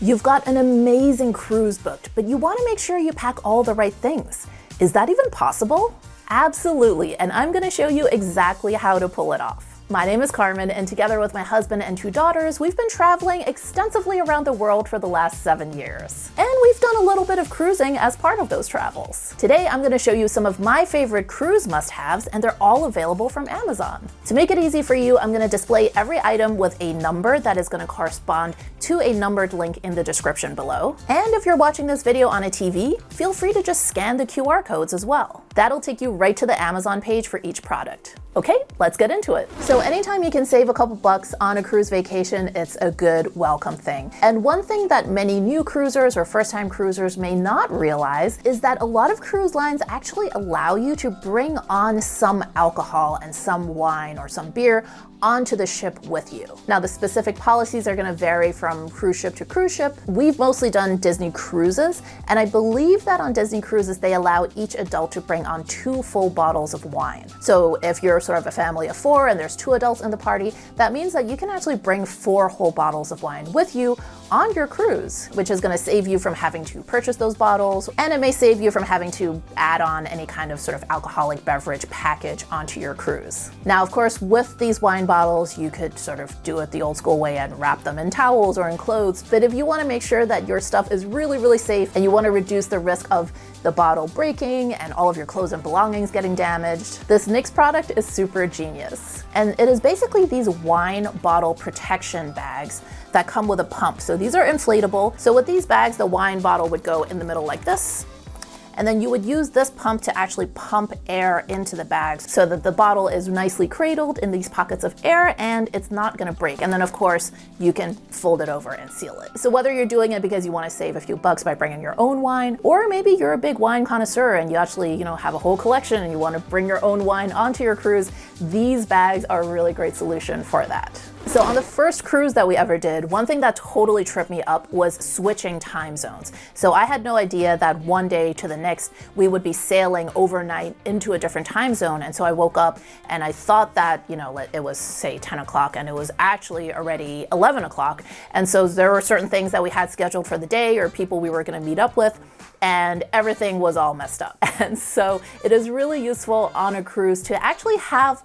You've got an amazing cruise booked, but you want to make sure you pack all the right things. Is that even possible? Absolutely, and I'm going to show you exactly how to pull it off. My name is Carmen, and together with my husband and 2 daughters, we've been traveling extensively around the world for the last 7 years. And we've done a little bit of cruising as part of those travels. Today, I'm going to show you some of my favorite cruise must-haves, and they're all available from Amazon. To make it easy for you, I'm going to display every item with a number that is going to correspond to a numbered link in the description below. And if you're watching this video on a TV, feel free to just scan the QR codes as well. That'll take you right to the Amazon page for each product. Okay, let's get into it. So anytime you can save a couple bucks on a cruise vacation, it's a good, welcome thing. And one thing that many new cruisers or first-time cruisers may not realize is that a lot of cruise lines actually allow you to bring on some alcohol and some wine or some beer onto the ship with you. Now, the specific policies are going to vary from cruise ship to cruise ship. We've mostly done Disney cruises, and I believe that on Disney cruises, they allow each adult to bring on 2 full bottles of wine. So if you're sort of a family of 4 and there's 2 adults in the party, that means that you can actually bring 4 whole bottles of wine with you on your cruise, which is going to save you from having to purchase those bottles, and it may save you from having to add on any kind of sort of alcoholic beverage package onto your cruise. Now, of course, with these wine bottles, you could sort of do it the old school way and wrap them in towels or in clothes, but if you want to make sure that your stuff is really, really safe and you want to reduce the risk of the bottle breaking and all of your clothes and belongings getting damaged, this next product is super genius. And it is basically these wine bottle protection bags that come with a pump. So these are inflatable. So with these bags, the wine bottle would go in the middle like this, and then you would use this pump to actually pump air into the bags so that the bottle is nicely cradled in these pockets of air and it's not gonna break. And then of course, you can fold it over and seal it. So whether you're doing it because you wanna save a few bucks by bringing your own wine, or maybe you're a big wine connoisseur and you actually, have a whole collection and you wanna bring your own wine onto your cruise, these bags are a really great solution for that. So on the first cruise that we ever did, one thing that totally tripped me up was switching time zones. So I had no idea that one day to the next, we would be sailing overnight into a different time zone. And so I woke up and I thought that, it was say 10 o'clock and it was actually already 11 o'clock. And so there were certain things that we had scheduled for the day or people we were gonna meet up with, and everything was all messed up. And so it is really useful on a cruise to actually have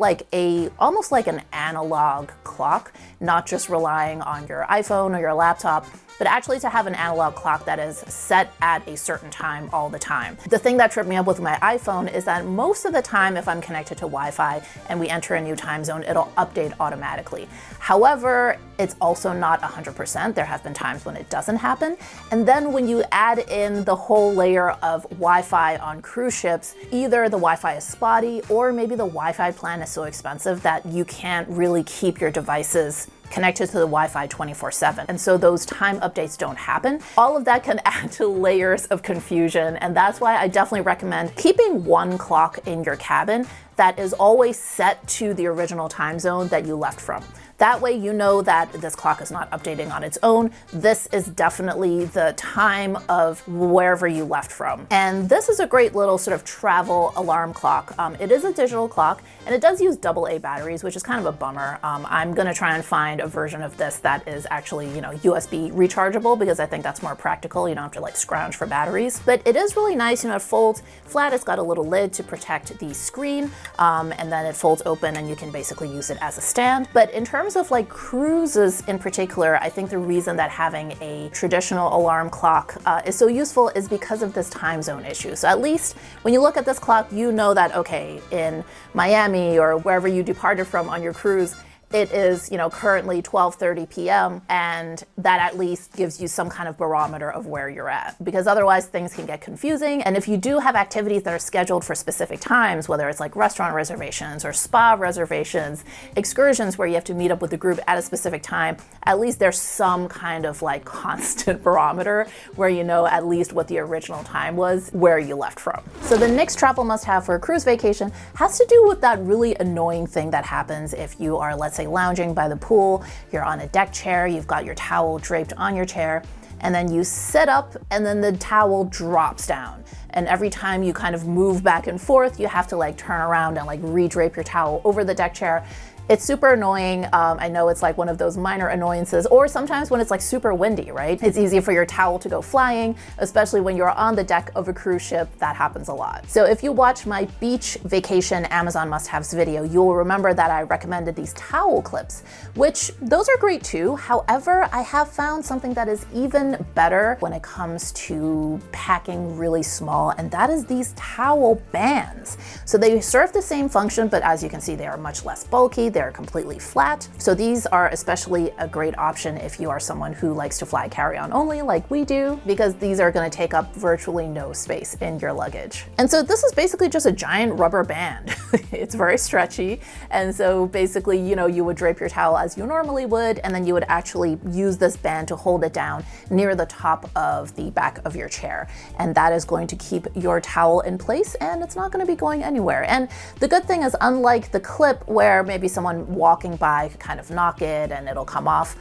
almost like an analog clock, not just relying on your iPhone or your laptop, but actually to have an analog clock that is set at a certain time all the time. The thing that tripped me up with my iPhone is that most of the time, if I'm connected to Wi-Fi and we enter a new time zone, it'll update automatically. However, it's also not 100%. There have been times when it doesn't happen. And then when you add in the whole layer of Wi-Fi on cruise ships, either the Wi-Fi is spotty or maybe the Wi-Fi plan is so expensive that you can't really keep your devices connected to the Wi-Fi 24/7. And so those time updates don't happen. All of that can add to layers of confusion. And that's why I definitely recommend keeping one clock in your cabin that is always set to the original time zone that you left from. That way you know that this clock is not updating on its own. This is definitely the time of wherever you left from. And this is a great little sort of travel alarm clock. It is a digital clock and it does use AA batteries, which is kind of a bummer. I'm gonna try and find a version of this that is actually, USB rechargeable because I think that's more practical. You don't have to like scrounge for batteries, but it is really nice. It folds flat. It's got a little lid to protect the screen. And then it folds open and you can basically use it as a stand. But in terms of like cruises in particular, I think the reason that having a traditional alarm clock is so useful is because of this time zone issue. So at least when you look at this clock, you know that, okay, in Miami or wherever you departed from on your cruise, it is, currently 12:30 p.m. and that at least gives you some kind of barometer of where you're at, because otherwise things can get confusing. And if you do have activities that are scheduled for specific times, whether it's like restaurant reservations or spa reservations, excursions where you have to meet up with the group at a specific time, at least there's some kind of like constant barometer where you know at least what the original time was, where you left from. So the next travel must-have for a cruise vacation has to do with that really annoying thing that happens if you are, let's say, lounging by the pool, you're on a deck chair, you've got your towel draped on your chair, and then you sit up and then the towel drops down. And every time you kind of move back and forth, you have to like turn around and like re-drape your towel over the deck chair. It's super annoying. I know it's like one of those minor annoyances, or sometimes when it's like super windy, right? It's easy for your towel to go flying, especially when you're on the deck of a cruise ship. That happens a lot. So if you watch my beach vacation Amazon must-haves video, you'll remember that I recommended these towel clips, which those are great too. However, I have found something that is even better when it comes to packing really small, and that is these towel bands. So they serve the same function, but as you can see, they are much less bulky. They're completely flat. So these are especially a great option if you are someone who likes to fly carry-on only like we do, because these are going to take up virtually no space in your luggage. And so this is basically just a giant rubber band. It's very stretchy. And so basically, you know, you would drape your towel as you normally would, and then you would actually use this band to hold it down near the top of the back of your chair. And that is going to keep your towel in place, and it's not going to be going anywhere. And the good thing is, unlike the clip where maybe someone walking by could kind of knock it and it'll come off,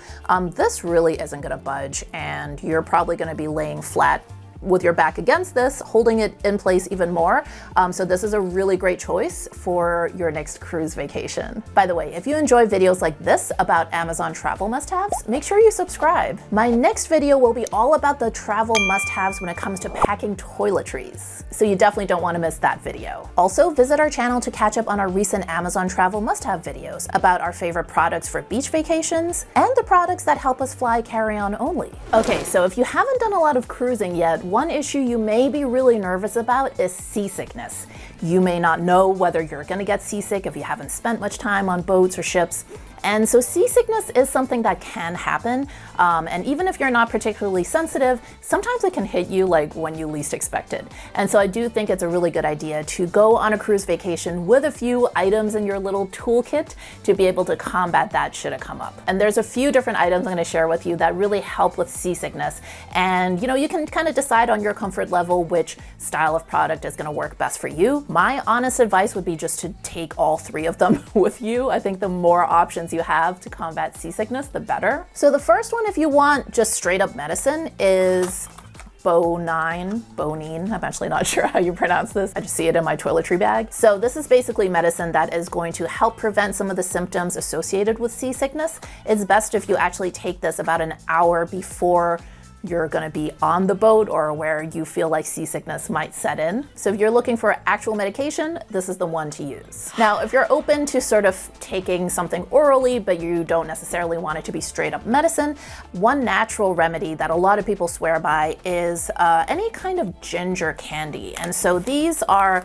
this really isn't going to budge, and you're probably going to be laying flat with your back against this, holding it in place even more. So this is a really great choice for your next cruise vacation. By the way, if you enjoy videos like this about Amazon travel must-haves, make sure you subscribe. My next video will be all about the travel must-haves when it comes to packing toiletries. So you definitely don't want to miss that video. Also, visit our channel to catch up on our recent Amazon travel must-have videos about our favorite products for beach vacations and the products that help us fly carry-on only. Okay, so if you haven't done a lot of cruising yet, one issue you may be really nervous about is seasickness. You may not know whether you're going to get seasick if you haven't spent much time on boats or ships. And so seasickness is something that can happen. And even if you're not particularly sensitive, sometimes it can hit you like when you least expect it. And so I do think it's a really good idea to go on a cruise vacation with a few items in your little toolkit to be able to combat that should it come up. And there's a few different items I'm going to share with you that really help with seasickness. And you know, you can kind of decide on your comfort level which style of product is going to work best for you. My honest advice would be just to take all three of them with you. I think the more options you have to combat seasickness, the better. So the first one, if you want just straight up medicine, is bonine. I'm actually not sure how you pronounce this. I just see it in my toiletry bag. So this is basically medicine that is going to help prevent some of the symptoms associated with seasickness. It's best if you actually take this about an hour before you're going to be on the boat or where you feel like seasickness might set in. So if you're looking for actual medication, this is the one to use. Now, if you're open to sort of taking something orally, but you don't necessarily want it to be straight up medicine, one natural remedy that a lot of people swear by is any kind of ginger candy. And so these are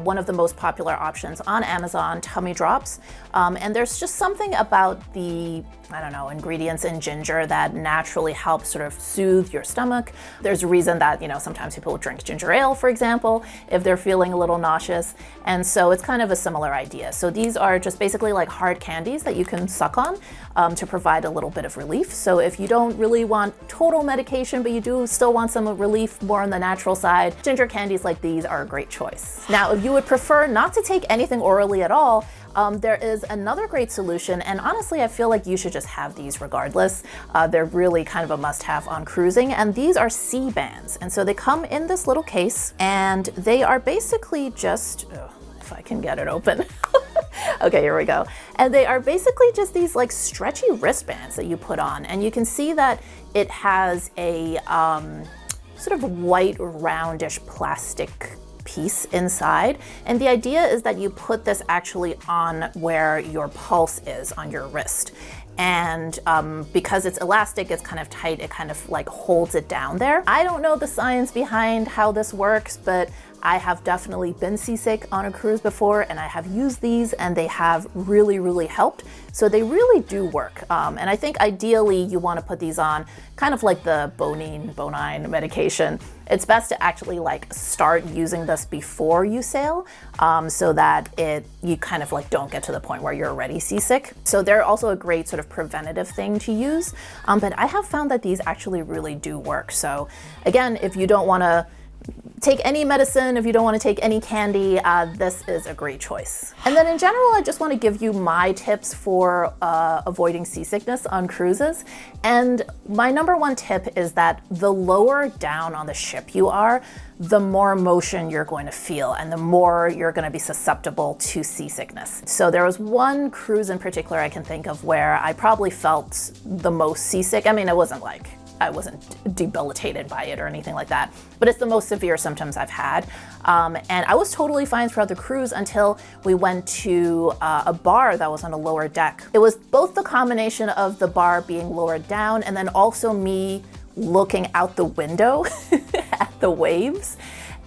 one of the most popular options on Amazon, tummy drops. And there's just something about the, I don't know, ingredients in ginger that naturally help sort of soothe your stomach. There's a reason that, you know, sometimes people drink ginger ale, for example, if they're feeling a little nauseous. And so it's kind of a similar idea. So these are just basically like hard candies that you can suck on to provide a little bit of relief. So if you don't really want total medication, but you do still want some relief more on the natural side, ginger candies like these are a great choice. Now, if you would prefer not to take anything orally at all, there is another great solution, and honestly, I feel like you should just have these regardless. They're really kind of a must-have on cruising, and these are Seabands. And so they come in this little case, and they are basically just, if I can get it open. Okay, here we go. And they are basically just these like stretchy wristbands that you put on, and you can see that it has a sort of white roundish plastic piece inside. And the idea is that you put this actually on where your pulse is on your wrist. And because it's elastic, it's kind of tight, it kind of like holds it down there. I don't know the science behind how this works, but I have definitely been seasick on a cruise before, and I have used these, and they have really, really helped. So they really do work. And I think ideally you want to put these on kind of like the bonine medication. It's best to actually like start using this before you sail, so that you kind of like don't get to the point where you're already seasick. So they're also a great sort of preventative thing to use. But I have found that these actually really do work. So again, if you don't want to take any medicine, if you don't want to take any candy, this is a great choice. And then in general, I just want to give you my tips for avoiding seasickness on cruises. And my number one tip is that the lower down on the ship you are, the more motion you're going to feel and the more you're going to be susceptible to seasickness. So there was one cruise in particular I can think of where I probably felt the most seasick. I mean, it wasn't like I wasn't debilitated by it or anything like that, but it's the most severe symptoms I've had. And I was totally fine throughout the cruise until we went to a bar that was on a lower deck. It was both the combination of the bar being lowered down and then also me looking out the window at the waves.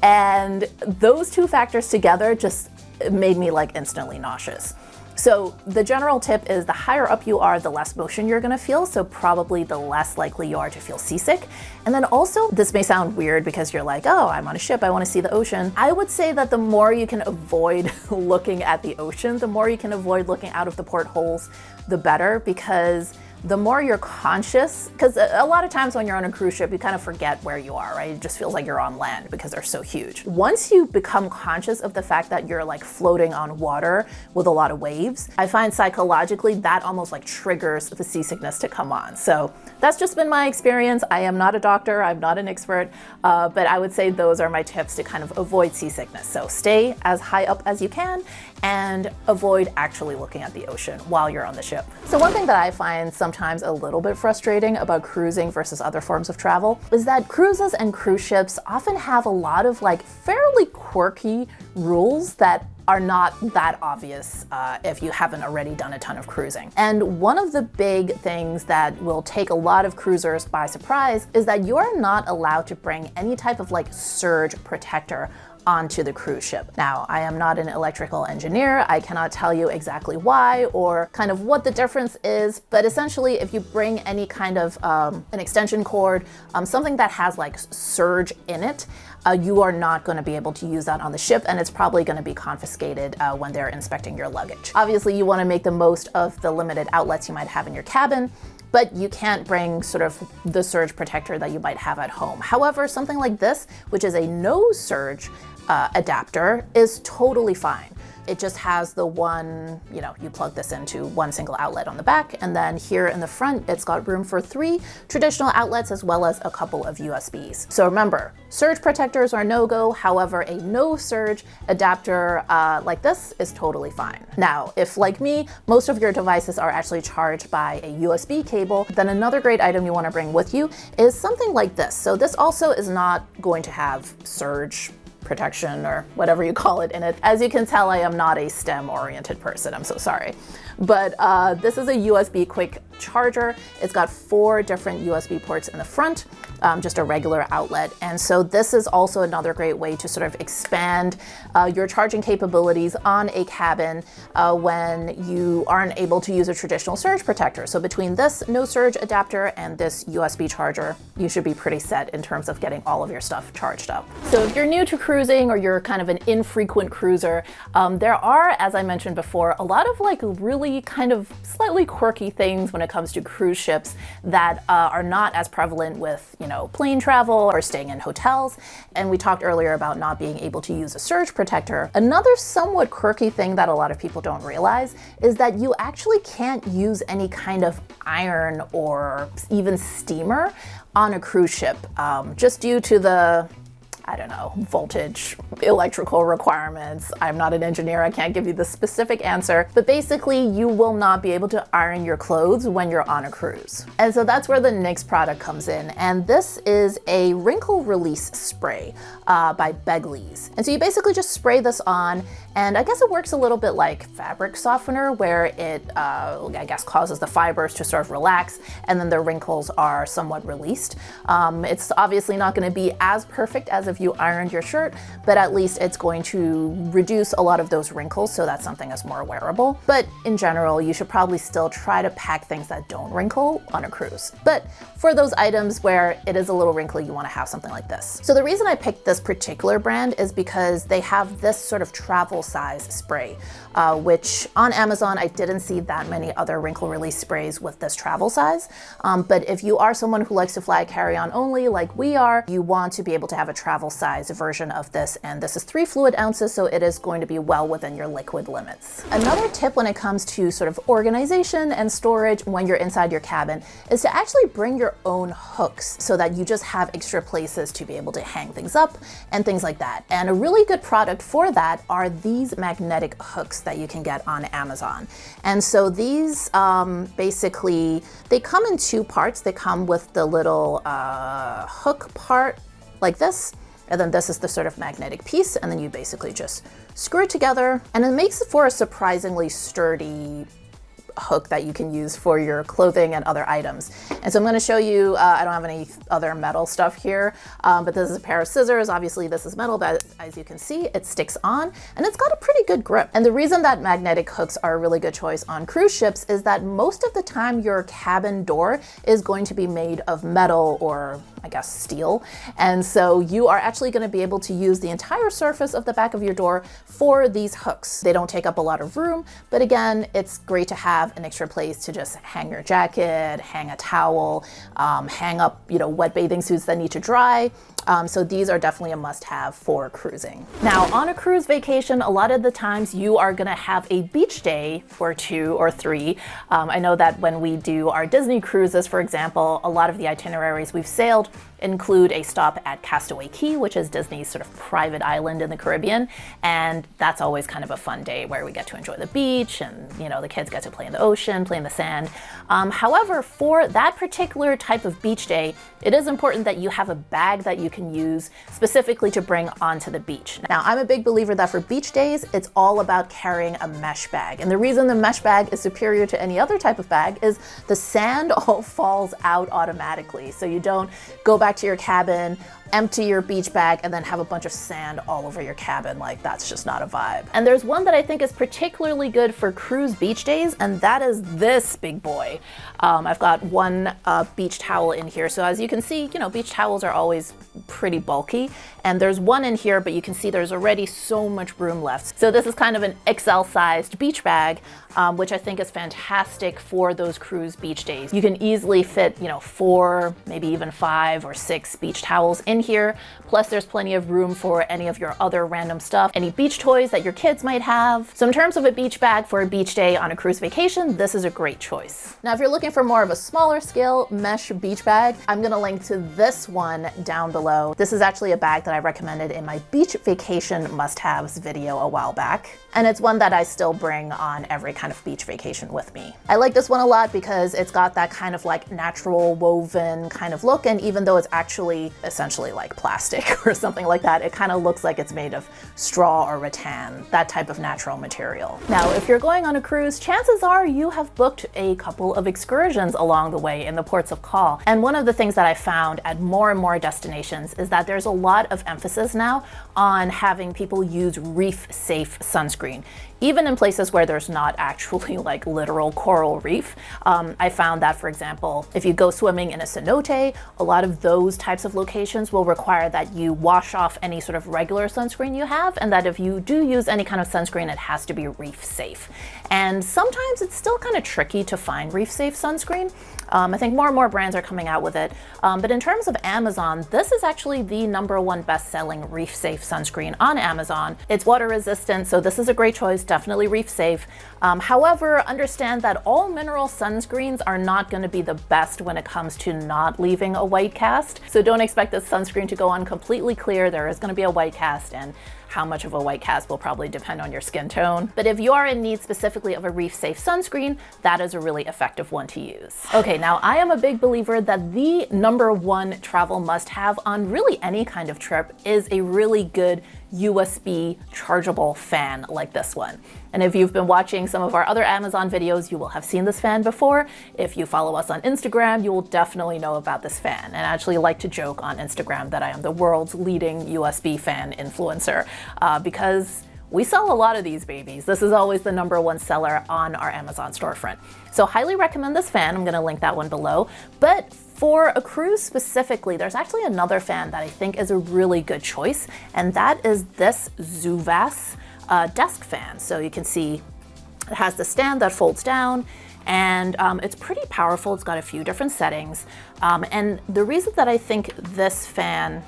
And those two factors together just made me like instantly nauseous. So the general tip is the higher up you are, the less motion you're gonna feel, so probably the less likely you are to feel seasick. And then also, this may sound weird because you're like, oh, I'm on a ship, I wanna see the ocean. I would say that the more you can avoid looking at the ocean, the more you can avoid looking out of the portholes, the better, because the more you're conscious, because a lot of times when you're on a cruise ship, you kind of forget where you are, right? It just feels like you're on land because they're so huge. Once you become conscious of the fact that you're like floating on water with a lot of waves, I find psychologically that almost like triggers the seasickness to come on. So that's just been my experience. I am not a doctor, I'm not an expert, but I would say those are my tips to kind of avoid seasickness. So stay as high up as you can and avoid actually looking at the ocean while you're on the ship. So one thing that I find sometimes a little bit frustrating about cruising versus other forms of travel is that cruises and cruise ships often have a lot of like fairly quirky rules that are not that obvious if you haven't already done a ton of cruising. And one of the big things that will take a lot of cruisers by surprise is that you're not allowed to bring any type of like surge protector onto the cruise ship. Now, I am not an electrical engineer. I cannot tell you exactly why or kind of what the difference is, but essentially if you bring any kind of an extension cord, something that has like surge in it, you are not going to be able to use that on the ship, and it's probably going to be confiscated when they're inspecting your luggage. Obviously, you want to make the most of the limited outlets you might have in your cabin, but you can't bring sort of the surge protector that you might have at home. However, something like this, which is a no surge adapter, is totally fine. It just has the one, you plug this into one single outlet on the back, and then here in the front, it's got room for 3 traditional outlets as well as a couple of USBs. So remember, surge protectors are no-go. However, a no surge adapter like this is totally fine. Now, if like me, most of your devices are actually charged by a USB cable, then another great item you want to bring with you is something like this. So this also is not going to have surge protection or whatever you call it in it. As you can tell, I am not a STEM oriented person, I'm so sorry. But this is a USB quick charger. It's got 4 different USB ports in the front, just a regular outlet. And so this is also another great way to sort of expand your charging capabilities on a cabin when you aren't able to use a traditional surge protector. So between this no surge adapter and this USB charger, you should be pretty set in terms of getting all of your stuff charged up. So if you're new to cruising or you're kind of an infrequent cruiser, there are, as I mentioned before, a lot of like really kind of slightly quirky things when it comes to cruise ships that are not as prevalent with, plane travel or staying in hotels. And we talked earlier about not being able to use a surge protector. Another somewhat quirky thing that a lot of people don't realize is that you actually can't use any kind of iron or even steamer on a cruise ship, just due to the voltage, electrical requirements. I'm not an engineer, I can't give you the specific answer, but basically you will not be able to iron your clothes when you're on a cruise. And so that's where the next product comes in, and this is a wrinkle release spray by Begley's. And so you basically just spray this on, and I guess it works a little bit like fabric softener, where it, causes the fibers to sort of relax, and then the wrinkles are somewhat released. It's obviously not going to be as perfect as if you ironed your shirt, but at least it's going to reduce a lot of those wrinkles, so that something is more wearable. But in general, you should probably still try to pack things that don't wrinkle on a cruise. But for those items where it is a little wrinkly, you want to have something like this. So the reason I picked this particular brand is because they have this sort of travel size spray, which on Amazon, I didn't see that many other wrinkle release sprays with this travel size. But if you are someone who likes to fly carry-on only like we are, you want to be able to have a travel travel size version of this, and this is 3 fluid ounces, so it is going to be well within your liquid limits. Another tip when it comes to sort of organization and storage when you're inside your cabin is to actually bring your own hooks so that you just have extra places to be able to hang things up and things like that. And a really good product for that are these magnetic hooks that you can get on Amazon. And so these basically, they come in 2 parts. They come with the little hook part like this, and then this is the sort of magnetic piece, and then you basically just screw it together, and it makes it for a surprisingly sturdy hook that you can use for your clothing and other items. And so I'm going to show you, I don't have any other metal stuff here, but this is a pair of scissors. Obviously this is metal, but as you can see, it sticks on and it's got a pretty good grip. And the reason that magnetic hooks are a really good choice on cruise ships is that most of the time your cabin door is going to be made of metal or I guess steel. And so you are actually going to be able to use the entire surface of the back of your door for these hooks. They don't take up a lot of room, but again, it's great to have an extra place to just hang your jacket, hang a towel, hang up, wet bathing suits that need to dry. So these are definitely a must-have for cruising. Now, on a cruise vacation, a lot of the times you are gonna have a beach day or 2 or 3. I know that when we do our Disney cruises, for example, a lot of the itineraries we've sailed include a stop at Castaway Cay, which is Disney's sort of private island in the Caribbean. And that's always kind of a fun day where we get to enjoy the beach and, the kids get to play in the ocean, play in the sand. However, for that particular type of beach day, it is important that you have a bag that you can use specifically to bring onto the beach. Now, I'm a big believer that for beach days, it's all about carrying a mesh bag. And the reason the mesh bag is superior to any other type of bag is the sand all falls out automatically. So you don't go back to your cabin, empty your beach bag, and then have a bunch of sand all over your cabin. Like, that's just not a vibe. And there's one that I think is particularly good for cruise beach days, and that is this big boy. I've got one beach towel in here. So as you can see, beach towels are always pretty bulky, and there's one in here, but you can see there's already so much room left. So this is kind of an XL sized beach bag, which I think is fantastic for those cruise beach days. You can easily fit, 4, maybe even 5 or 6 beach towels in here. Plus there's plenty of room for any of your other random stuff, any beach toys that your kids might have. So in terms of a beach bag for a beach day on a cruise vacation, this is a great choice. Now, if you're looking for more of a smaller scale mesh beach bag, I'm gonna link to this one down below. This is actually a bag that I recommended in my beach vacation must-haves video a while back. And it's one that I still bring on every kind of beach vacation with me. I like this one a lot because it's got that kind of like natural woven kind of look, and even though it's actually essentially like plastic or something like that, it kind of looks like it's made of straw or rattan, that type of natural material. Now, if you're going on a cruise, chances are you have booked a couple of excursions along the way in the ports of call. And one of the things that I found at more and more destinations is that there's a lot of emphasis now on having people use reef-safe sunscreen. Even in places where there's not actually like literal coral reef. I found that, for example, if you go swimming in a cenote, a lot of those types of locations will require that you wash off any sort of regular sunscreen you have, and that if you do use any kind of sunscreen, it has to be reef safe. And sometimes it's still kind of tricky to find reef safe sunscreen. I think more and more brands are coming out with it. But in terms of Amazon, this is actually the #1 best-selling reef safe sunscreen on Amazon. It's water resistant, so this is a great choice. Definitely reef safe. However, understand that all mineral sunscreens are not going to be the best when it comes to not leaving a white cast. So don't expect this sunscreen to go on completely clear. There is going to be a white cast, and how much of a white cast will probably depend on your skin tone. But if you are in need specifically of a reef safe sunscreen, that is a really effective one to use. Okay, now I am a big believer that the #1 travel must-have on really any kind of trip is a really good USB chargeable fan like this one. And if you've been watching some of our other Amazon videos, you will have seen this fan before. If you follow us on Instagram, you will definitely know about this fan. And I actually like to joke on Instagram that I am the world's leading USB fan influencer because we sell a lot of these babies. This is always the #1 seller on our Amazon storefront. So highly recommend this fan. I'm gonna link that one below. But for a cruise specifically, there's actually another fan that I think is a really good choice, and that is this Zuvas desk fan. So you can see it has the stand that folds down, and it's pretty powerful. It's got a few different settings. And the reason that I think this fan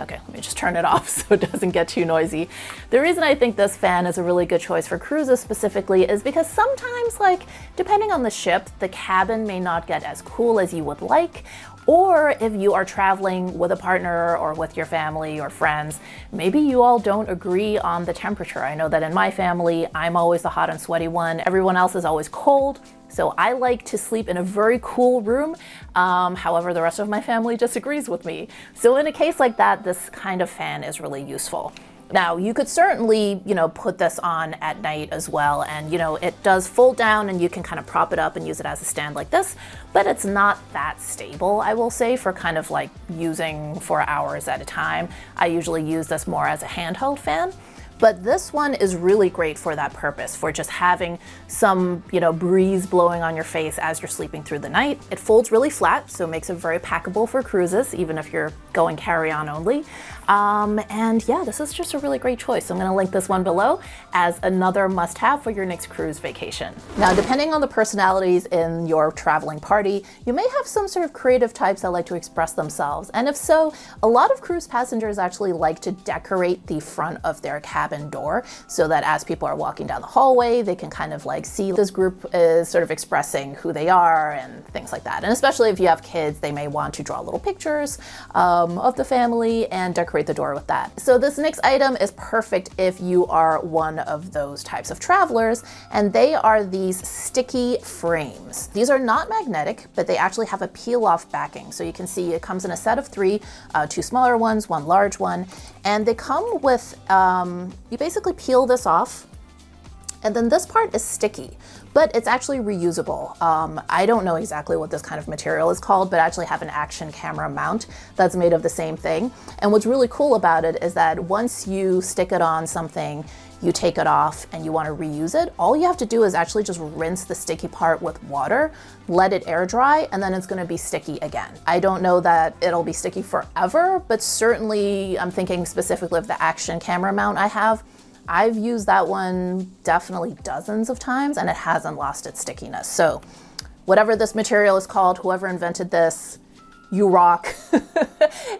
Okay, let me just turn it off so it doesn't get too noisy. The reason I think this fan is a really good choice for cruises specifically is because sometimes, like, depending on the ship, the cabin may not get as cool as you would like, or if you are traveling with a partner or with your family or friends, maybe you all don't agree on the temperature. I know that in my family, I'm always the hot and sweaty one. Everyone else is always cold. So I like to sleep in a very cool room. However, the rest of my family disagrees with me. So in a case like that, this kind of fan is really useful. Now, you could certainly, put this on at night as well. And, it does fold down and you can kind of prop it up and use it as a stand like this, but it's not that stable, I will say, for kind of like using for hours at a time. I usually use this more as a handheld fan. But this one is really great for that purpose, for just having some, breeze blowing on your face as you're sleeping through the night. It folds really flat, so it makes it very packable for cruises, even if you're going carry-on only. And yeah, this is just a really great choice. So I'm gonna link this one below as another must-have for your next cruise vacation. Now, depending on the personalities in your traveling party, you may have some sort of creative types that like to express themselves. And if so, a lot of cruise passengers actually like to decorate the front of their cabin door so that as people are walking down the hallway, they can kind of like see this group is sort of expressing who they are and things like that. And especially if you have kids, they may want to draw little pictures of the family and decorate the door with that. So this next item is perfect if you are one of those types of travelers, and they are these sticky frames. These are not magnetic, but they actually have a peel-off backing. So you can see it comes in a set of three, two smaller ones, one large one, and they come with, you basically peel this off, and then this part is sticky, but it's actually reusable. I don't know exactly what this kind of material is called, but I actually have an action camera mount that's made of the same thing. And what's really cool about it is that once you stick it on something, you take it off and you want to reuse it, all you have to do is actually just rinse the sticky part with water, let it air dry, and then it's going to be sticky again. I don't know that it'll be sticky forever, but certainly I'm thinking specifically of the action camera mount I have. I've used that one definitely dozens of times and it hasn't lost its stickiness. So whatever this material is called, whoever invented this, you rock.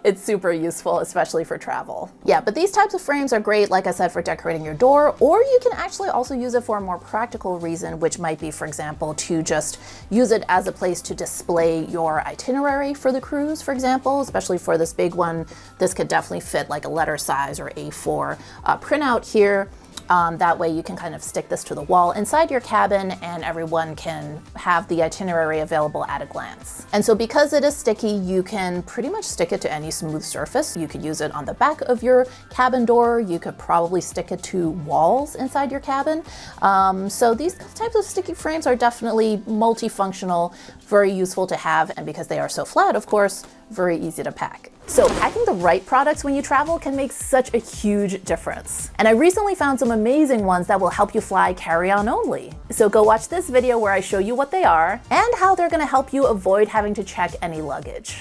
It's super useful, especially for travel. Yeah, but these types of frames are great, like I said, for decorating your door, or you can actually also use it for a more practical reason, which might be, for example, to just use it as a place to display your itinerary for the cruise, for example, especially for this big one. This could definitely fit like a letter size or A4 printout here. That way you can kind of stick this to the wall inside your cabin and everyone can have the itinerary available at a glance. And so because it is sticky, you can pretty much stick it to any smooth surface. You could use it on the back of your cabin door. You could probably stick it to walls inside your cabin. So these types of sticky frames are definitely multifunctional, very useful to have. And because they are so flat, of course, very easy to pack. So packing the right products when you travel can make such a huge difference. And I recently found some amazing ones that will help you fly carry-on only. So go watch this video where I show you what they are and how they're gonna help you avoid having to check any luggage.